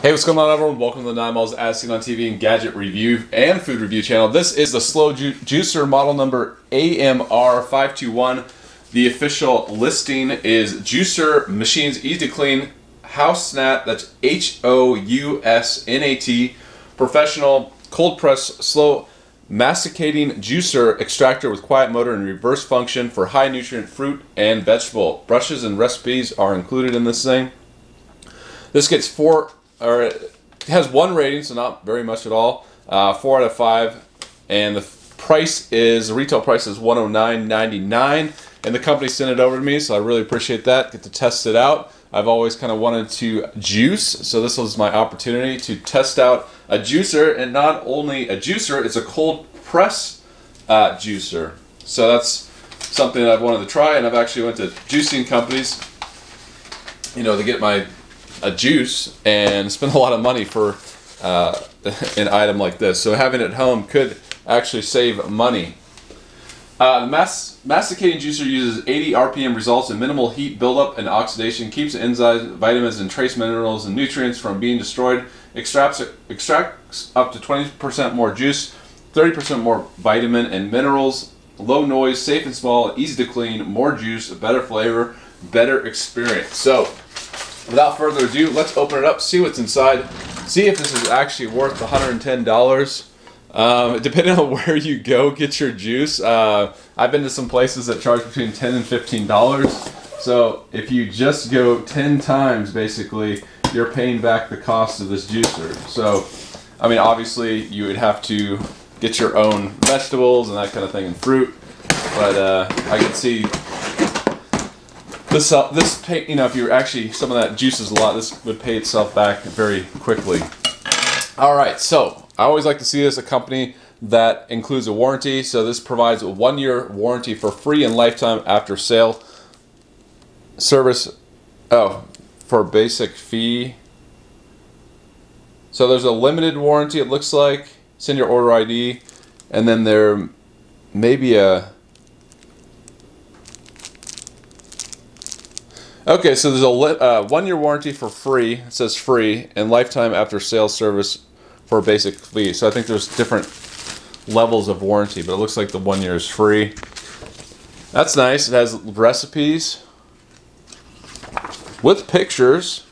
Hey, what's going on, everyone? Welcome to the 9 Miles As Seen on TV and Gadget review and food review channel. This is the slow juicer model number AMR521. The official listing is juicer machines easy to clean, Housnat, that's Housnat, professional cold press slow masticating juicer extractor with quiet motor and reverse function for high nutrient fruit and vegetable. Brushes and recipes are included in this thing. This gets it has 1 rating, so not very much at all. 4 out of 5, and the retail price is $109.99, and the company sent it over to me, so I really appreciate that. Get to test it out. I've always kind of wanted to juice, so this was my opportunity to test out a juicer, and not only a juicer, it's a cold press juicer. So that's something that I've wanted to try, and I've actually went to juicing companies, to get a juice and spend a lot of money for an item like this. So having it at home could actually save money. The masticating juicer uses 80 RPM, results in minimal heat buildup and oxidation, keeps enzymes, vitamins, and trace minerals and nutrients from being destroyed, extracts up to 20% more juice, 30% more vitamin and minerals, low noise, safe and small, easy to clean, more juice, better flavor, better experience. So without further ado, let's open it up, see what's inside, see if this is actually worth the $110. Depending on where you go get your juice. I've been to some places that charge between $10 and $15. So if you just go 10 times, basically, you're paying back the cost of this juicer. So, I mean, obviously, you would have to get your own vegetables and that kind of thing and fruit. But I can see this if you actually, some of that juices a lot, this would pay itself back very quickly. All right, so I always like to see this a company that includes a warranty. So this provides a 1-year warranty for free and lifetime after sale service. Oh, for basic fee. So there's a limited warranty, it looks like. Send your order ID, and then there may be a. Okay, so there's a 1-year warranty for free, it says free, and lifetime after sales service for a basic fee. So I think there's different levels of warranty, but it looks like the 1 year is free. That's nice. It has recipes with pictures.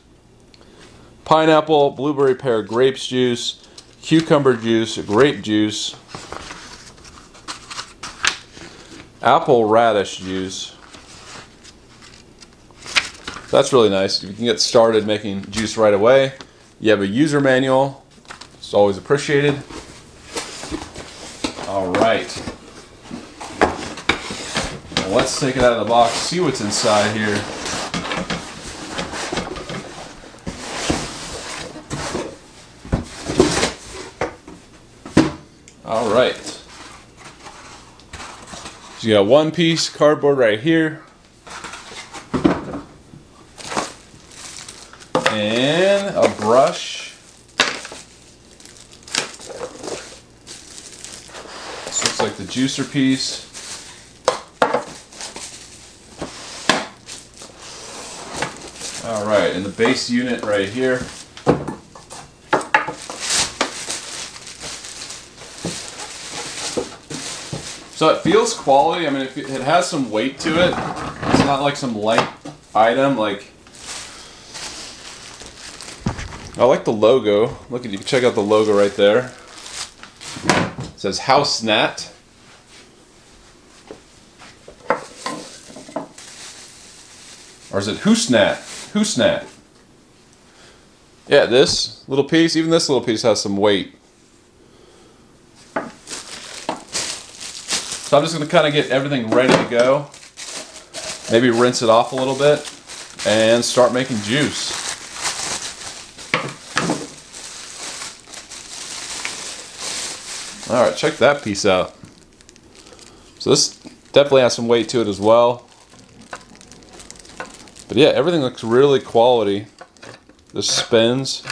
Pineapple, blueberry pear, grapes juice, cucumber juice, grape juice, apple radish juice. That's really nice. You can get started making juice right away. You have a user manual. It's always appreciated. All right. Well, let's take it out of the box, see what's inside here. All right. So you got 1-piece cardboard right here. And a brush. This looks like the juicer piece. Alright, and the base unit right here. So it feels quality. I mean, it has some weight to it. It's not like some light item. Like, I like the logo. Look, you can check out the logo right there. It says Housnat. Or is it Housnat? Housnat. Yeah, this little piece, even this little piece has some weight. So I'm just going to kind of get everything ready to go. Maybe rinse it off a little bit and start making juice. Alright, check that piece out. So this definitely has some weight to it as well. But yeah, everything looks really quality. This spins.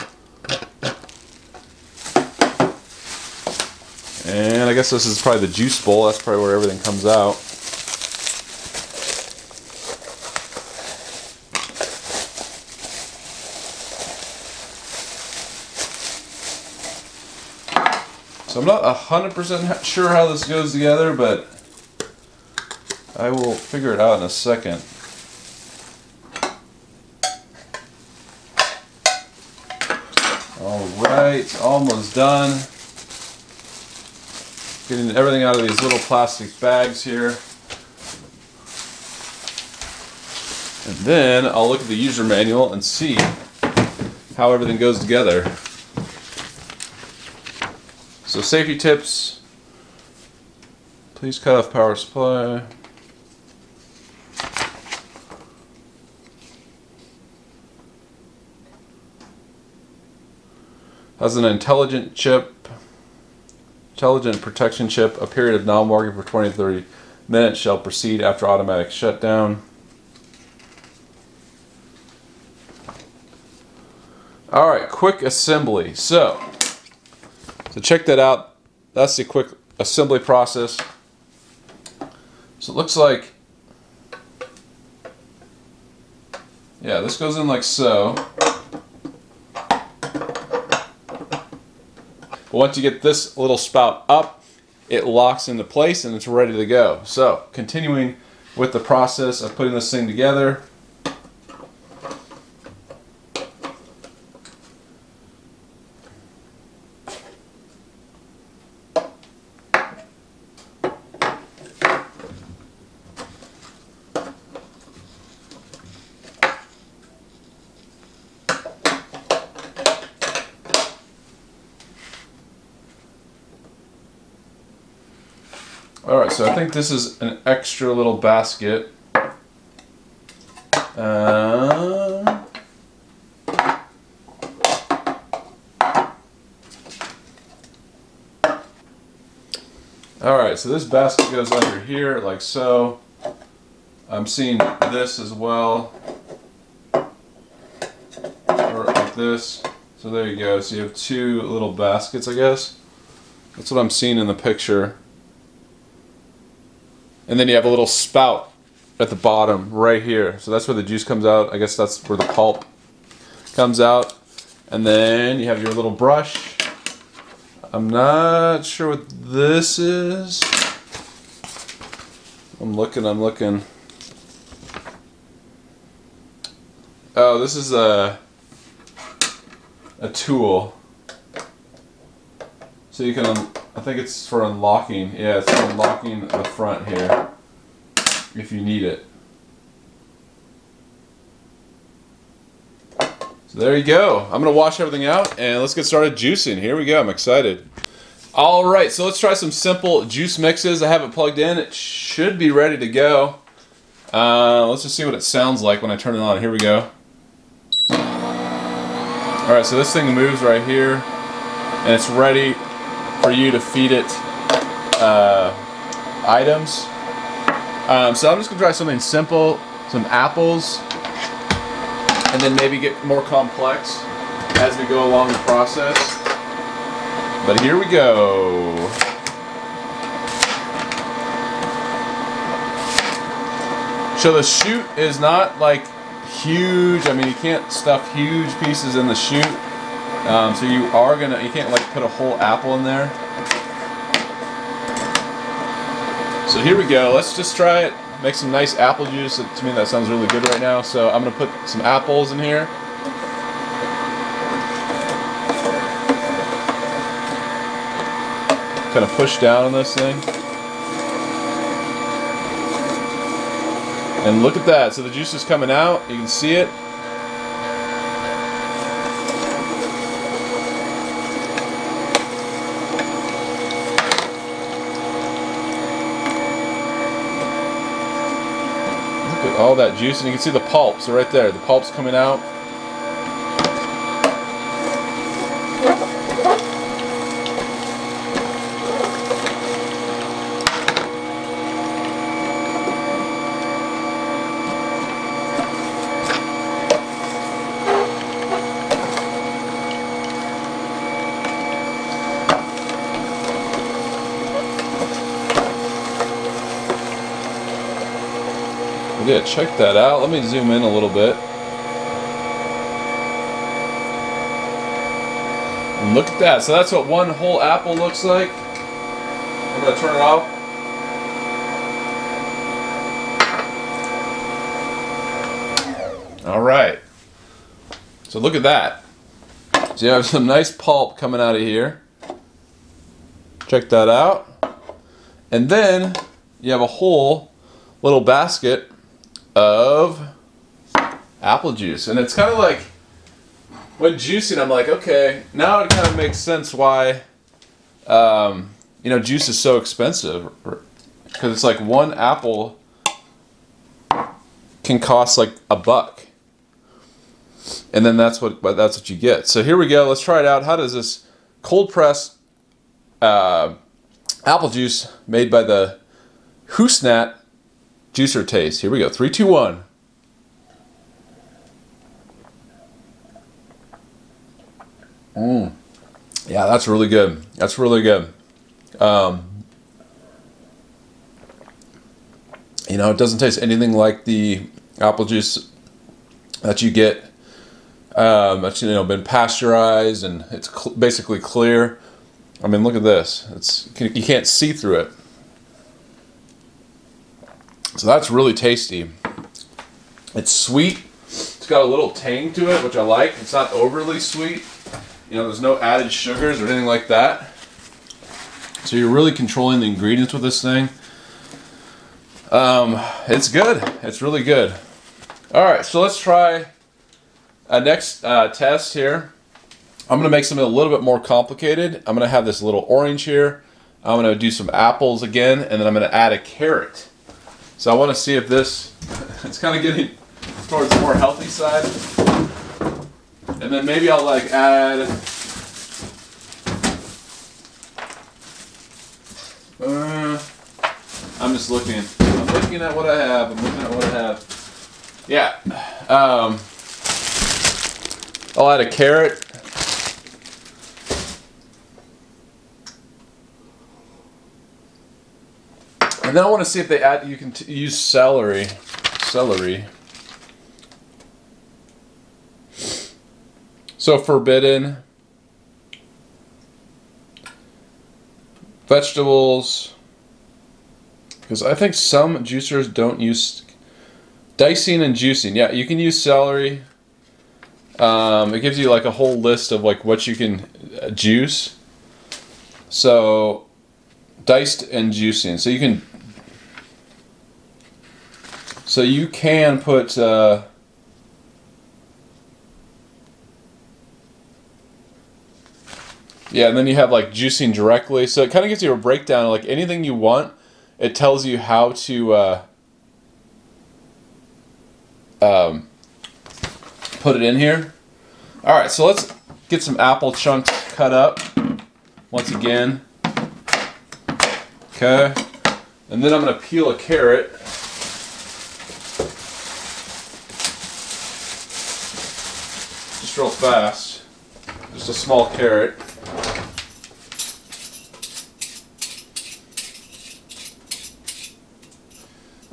And I guess this is probably the juice bowl. That's probably where everything comes out. So I'm not 100% sure how this goes together, but I will figure it out in a second. Alright, almost done. Getting everything out of these little plastic bags here. And then I'll look at the user manual and see how everything goes together. So safety tips. Please cut off power supply. Has an intelligent protection chip. A period of non-working for 20 to 30 minutes shall proceed after automatic shutdown. Alright, quick assembly. So check that out. That's the quick assembly process. So it looks like, yeah, this goes in like so. But once you get this little spout up, it locks into place and it's ready to go. So continuing with the process of putting this thing together. Alright, so I think this is an extra little basket. Alright, so this basket goes under here like so. I'm seeing this as well. Or like this. So there you go. So you have two little baskets, I guess. That's what I'm seeing in the picture. And then you have a little spout at the bottom right here. So that's where the juice comes out. I guess that's where the pulp comes out. And then you have your little brush. I'm not sure what this is. I'm looking. Oh, this is a tool. So you can, I think it's for unlocking. Yeah, it's for unlocking the front here, if you need it. So there you go. I'm gonna wash everything out and let's get started juicing. Here we go, I'm excited. Alright, so let's try some simple juice mixes. I have it plugged in. It should be ready to go. Let's just see what it sounds like when I turn it on. Here we go. Alright, so this thing moves right here and it's ready for you to feed it items. So I'm just going to try something simple, some apples, and then maybe get more complex as we go along the process. But here we go. So the chute is not like huge. I mean, you can't stuff huge pieces in the chute. So you can't like put a whole apple in there. So here we go. Let's just try it. Make some nice apple juice. To me that sounds really good right now. So I'm going to put some apples in here. Kind of push down on this thing. And look at that. So the juice is coming out. You can see it. All that juice, and you can see the pulp. So right there, the pulp's coming out. Yeah, check that out. Let me zoom in a little bit. And look at that. So that's what one whole apple looks like. I'm going to turn it off. All right. So look at that. So you have some nice pulp coming out of here. Check that out. And then you have a whole little basket of apple juice. And it's kind of like, when juicing, I'm like, okay, now it kind of makes sense why, you know, juice is so expensive. Because it's like one apple can cost like $1. And then that's what you get. So here we go. Let's try it out. How does this cold pressed apple juice made by the Housnat juicer taste? Here we go. 3, 2, 1. Yeah, that's really good. That's really good. You know, it doesn't taste anything like the apple juice that you get that's, you know, been pasteurized, and it's basically clear. I mean, look at this. You can't see through it. So that's really tasty. It's sweet. It's got a little tang to it, which I like. It's not overly sweet. You know, there's no added sugars or anything like that. So you're really controlling the ingredients with this thing. It's good. It's really good. All right, so let's try a next test here. I'm going to make something a little bit more complicated. I'm going to have this little orange here. I'm going to do some apples again, and then I'm going to add a carrot. So I want to see if this, it's kind of getting towards the more healthy side. And then maybe I'll like add I'm just looking. I'm looking at what I have. I'm looking at what I have. Yeah. I'll add a carrot. And then I want to see if they add, you can use celery. So forbidden. Vegetables. Because I think some juicers don't use dicing and juicing. Yeah, you can use celery. It gives you like a whole list of like what you can juice. So diced and juicing. So you can put yeah, and then you have like juicing directly. So it kind of gives you a breakdown of like anything you want. It tells you how to put it in here. All right, so let's get some apple chunks cut up once again. Okay, and then I'm going to peel a carrot. Just real fast. Just a small carrot.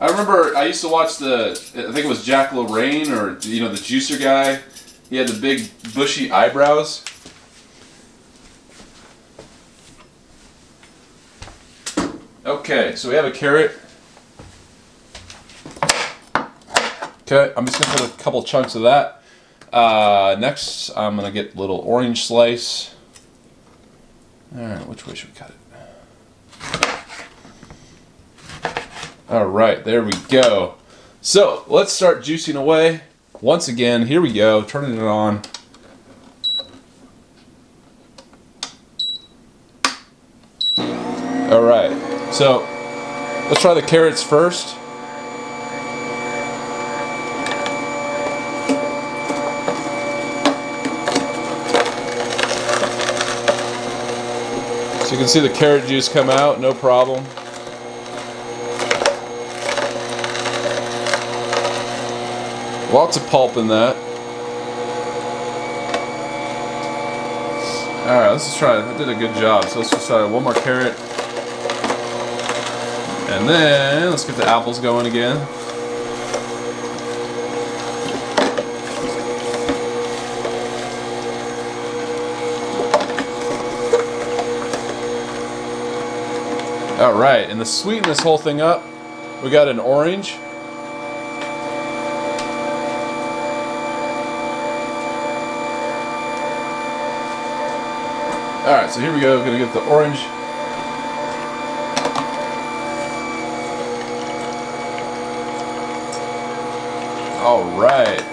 I remember I used to watch I think it was Jack LaRaine, or you know, the juicer guy. He had the big bushy eyebrows. Okay, so we have a carrot. Okay, I'm just gonna put a couple chunks of that. Next, I'm gonna get a little orange slice. All right, which way should we cut it? All right, there we go. So let's start juicing away. Once again, here we go, turning it on. All right, so let's try the carrots first. So you can see the carrot juice come out, no problem. Lots of pulp in that. Alright, let's just try it. I did a good job. So let's just try one more carrot. And then let's get the apples going again. All right, and to sweeten this whole thing up, we got an orange. All right, so here we go. We're gonna get the orange. All right.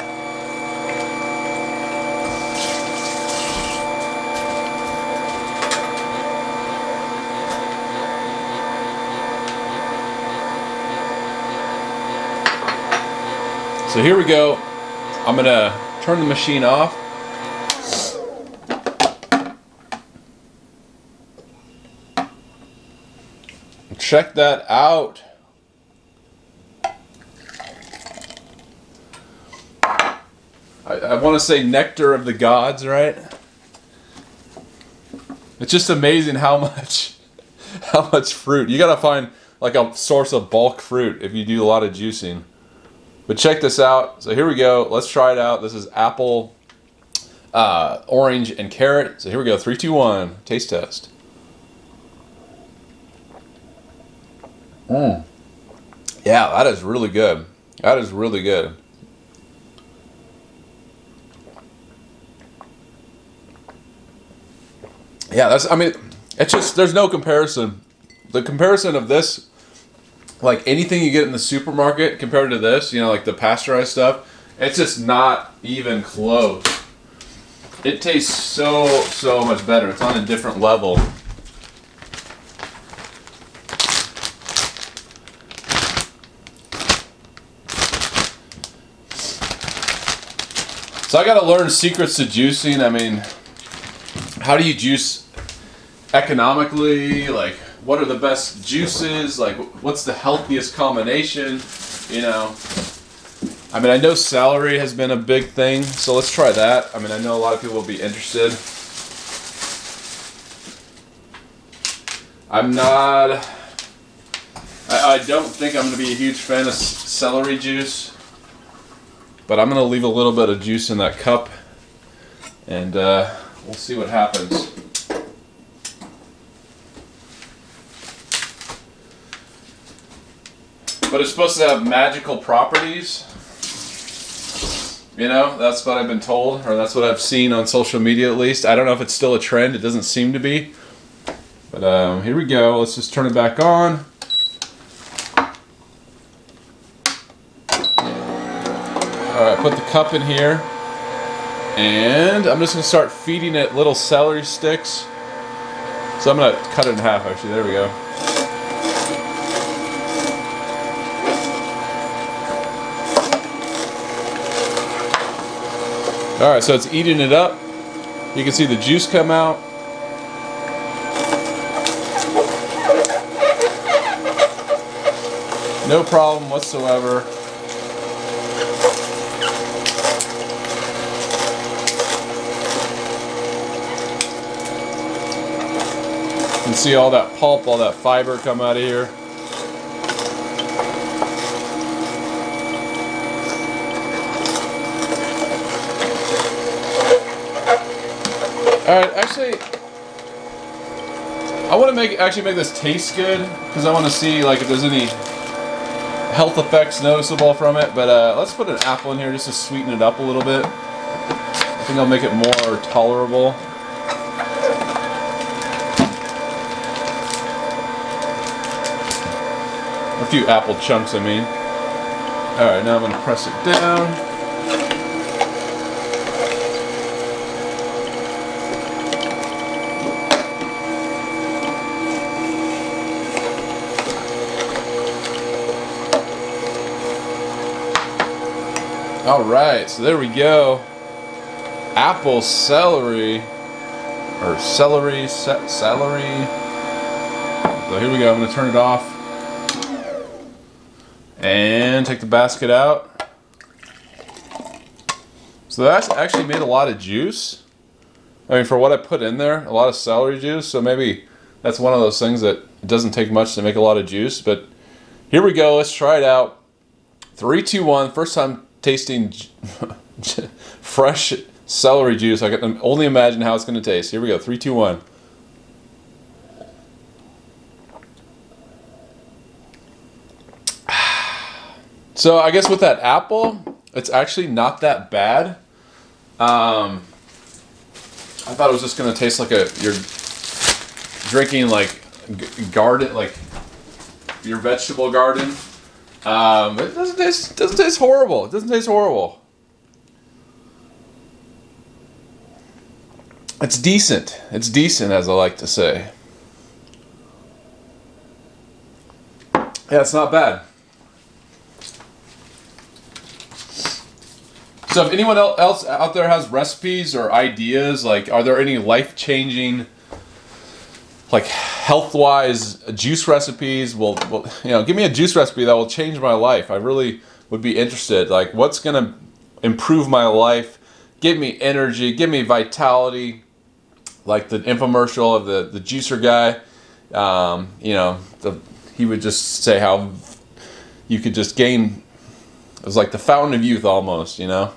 So here we go. I'm gonna turn the machine off. Check that out. I want to say nectar of the gods, right? It's just amazing how much fruit. You gotta find like a source of bulk fruit if you do a lot of juicing. But check this out. So here we go. Let's try it out. This is apple, orange, and carrot. So here we go. 3, 2, 1. Taste test. Yeah, that is really good. That is really good. Yeah, that's, I mean, it's just, there's no comparison. The comparison of this, like anything you get in the supermarket compared to this, you know, like the pasteurized stuff, it's just not even close. It tastes so much better. It's on a different level. So I gotta learn secrets to juicing. I mean, how do you juice economically? Like, what are the best juices? Like, what's the healthiest combination? You know, I mean, I know celery has been a big thing, so let's try that. I mean, I know a lot of people will be interested. I don't think I'm going to be a huge fan of celery juice, but I'm going to leave a little bit of juice in that cup, and we'll see what happens. But it's supposed to have magical properties. You know, that's what I've been told, or that's what I've seen on social media at least. I don't know if it's still a trend. It doesn't seem to be. But here we go. Let's just turn it back on. Alright, put the cup in here. And I'm just going to start feeding it little celery sticks. So I'm going to cut it in half, actually. There we go. Alright, so it's eating it up. You can see the juice come out. No problem whatsoever. You can see all that pulp, all that fiber come out of here. Alright, actually, I want to actually make this taste good, because I want to see like if there's any health effects noticeable from it. But let's put an apple in here just to sweeten it up a little bit. I think I'll make it more tolerable. A few apple chunks, I mean. Alright, now I'm going to press it down. Alright, so there we go. Apple celery. Or celery. Celery. So here we go. I'm going to turn it off. And take the basket out. So that's actually made a lot of juice. I mean, for what I put in there, a lot of celery juice. So maybe that's one of those things that it doesn't take much to make a lot of juice. But here we go. Let's try it out. 3, 2, 1. First time tasting fresh celery juice. I can only imagine how it's going to taste. Here we go. 3, 2, 1. So I guess with that apple, it's actually not that bad. I thought it was just gonna taste like you're drinking like garden, like your vegetable garden. But it doesn't taste horrible. It doesn't taste horrible. It's decent. It's decent, as I like to say. Yeah, it's not bad. So if anyone else out there has recipes or ideas, like are there any life-changing, like health-wise juice recipes? Well, you know, give me a juice recipe that will change my life. I really would be interested. Like, what's gonna improve my life, give me energy, give me vitality? Like the infomercial of the juicer guy, you know, he would just say how you could just gain. It was like the fountain of youth almost, you know.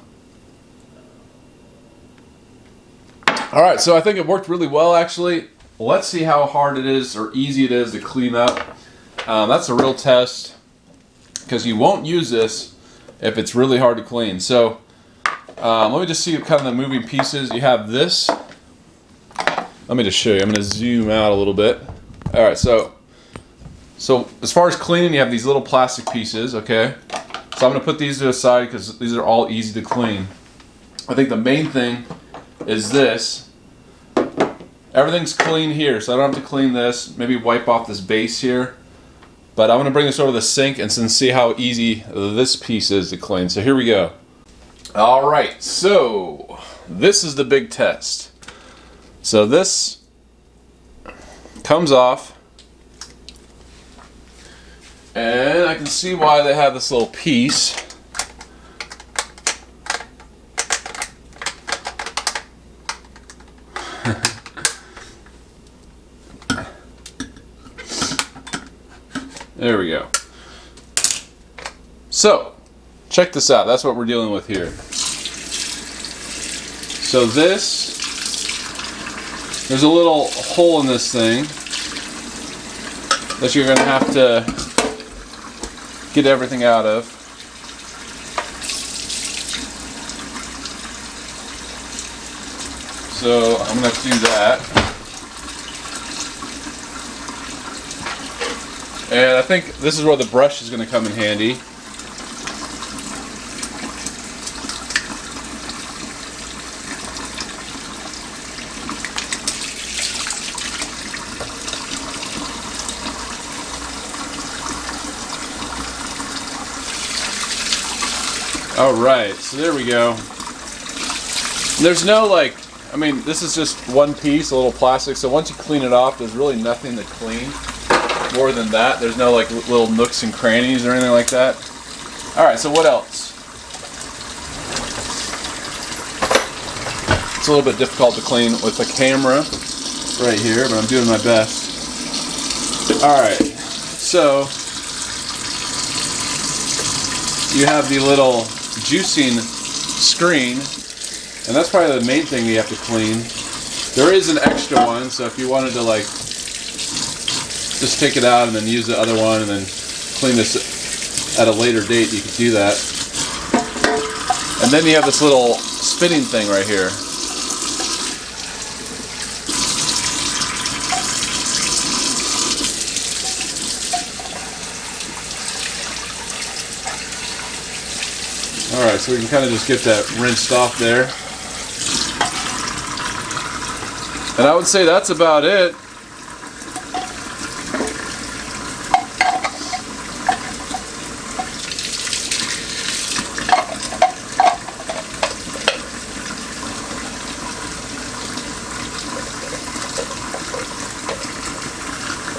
All right, so I think it worked really well actually. Let's see how hard it is or easy it is to clean up. That's a real test, because you won't use this if it's really hard to clean. So let me just see kind of the moving pieces. You have this. Let me just show you. I'm going to zoom out a little bit. All right, so as far as cleaning, you have these little plastic pieces, okay? So I'm going to put these to the side because these are all easy to clean. I think the main thing is this. Everything's clean here, so I don't have to clean this. Maybe wipe off this base here. But I'm going to bring this over the sink and see how easy this piece is to clean. So here we go. All right, so this is the big test. So this comes off, and I can see why they have this little piece. There we go. So, check this out. That's what we're dealing with here. So there's a little hole in this thing that you're going to have to get everything out of. So I'm going to have to do that. And I think this is where the brush is going to come in handy. Alright, so there we go. There's no like, I mean, this is just one piece, a little plastic, so once you clean it off, there's really nothing to clean more than that. There's no like little nooks and crannies or anything like that. Alright, so what else? It's a little bit difficult to clean with the camera right here, but I'm doing my best. Alright, so you have the little juicing screen, and that's probably the main thing you have to clean. There is an extra one, so if you wanted to like just take it out and then use the other one and then clean this at a later date, you could do that. And then you have this little spinning thing right here. Alright, so we can kind of just get that rinsed off there. And I would say that's about it.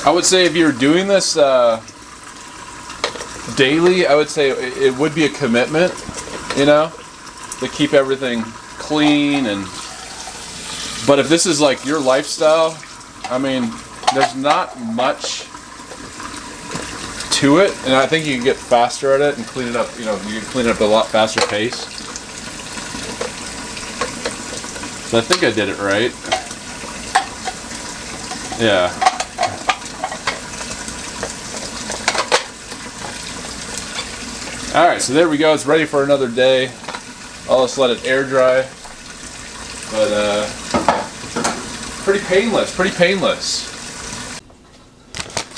I would say if you're doing this daily, I would say it would be a commitment, you know, to keep everything clean. But if this is like your lifestyle, I mean, there's not much to it, and I think you can get faster at it and clean it up. You know, you can clean it up at a lot faster pace. So I think I did it right. Yeah. Alright, so there we go. It's ready for another day. I'll just let it air dry. But, pretty painless, pretty painless.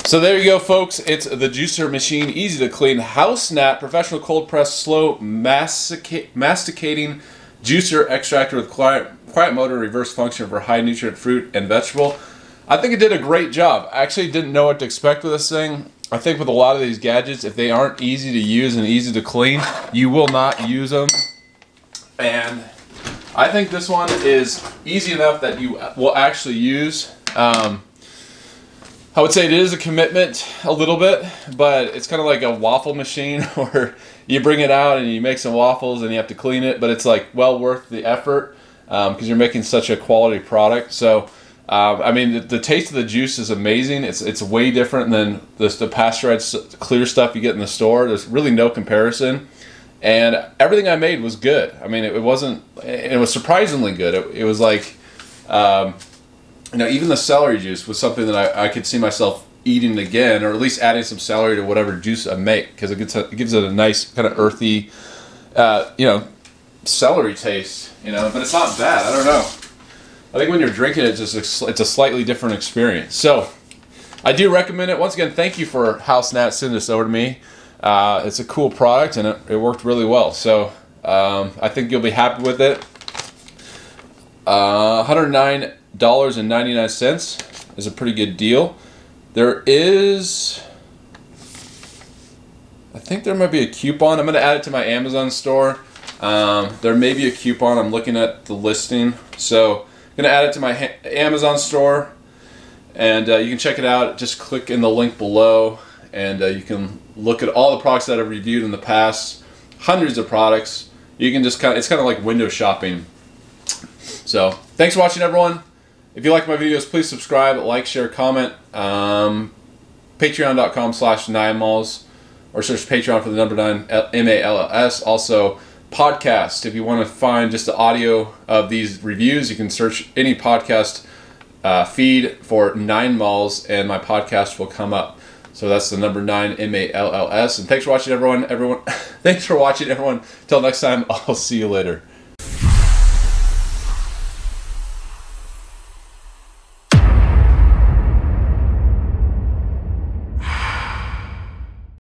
So there you go, folks. It's the juicer machine, easy to clean. Housnat professional cold press, slow masticating juicer extractor with quiet motor, reverse function for high nutrient fruit and vegetable. I think it did a great job. I actually didn't know what to expect with this thing. I think with a lot of these gadgets, if they aren't easy to use and easy to clean, you will not use them. And I think this one is easy enough that you will actually use. I would say it is a commitment a little bit, but it's kind of like a waffle machine where you bring it out and you make some waffles and you have to clean it, but it's like well worth the effort because you're making such a quality product. So, I mean, the taste of the juice is amazing. It's way different than the pasteurized clear stuff you get in the store. There's really no comparison. And everything I made was good. I mean, it was surprisingly good. It was like, you know, even the celery juice was something that I could see myself eating again, or at least adding some celery to whatever juice I make, because it gives it a nice kind of earthy, you know, celery taste. You know, but it's not bad. I don't know. I think when you're drinking it, it's a slightly different experience. So I do recommend it. Once again, thank you for Housnat sending this over to me. It's a cool product, and it worked really well. So I think you'll be happy with it. $109.99 is a pretty good deal. There is, I think there might be a coupon. I'm going to add it to my Amazon store. There may be a coupon. I'm looking at the listing. So I'm going to add it to my Amazon store, and you can check it out. Just click in the link below, and you can look at all the products that I've reviewed in the past. Hundreds of products. You can just it's kind of like window shopping. So thanks for watching, everyone. If you like my videos, please subscribe, like, share, comment. Patreon.com/9malls, or search Patreon for the number 9 MALLS. Also podcast. If you want to find just the audio of these reviews, you can search any podcast feed for 9 malls, and my podcast will come up. So that's the number 9 MALLS. And thanks for watching, everyone. Thanks for watching, everyone. Till next time, I'll see you later.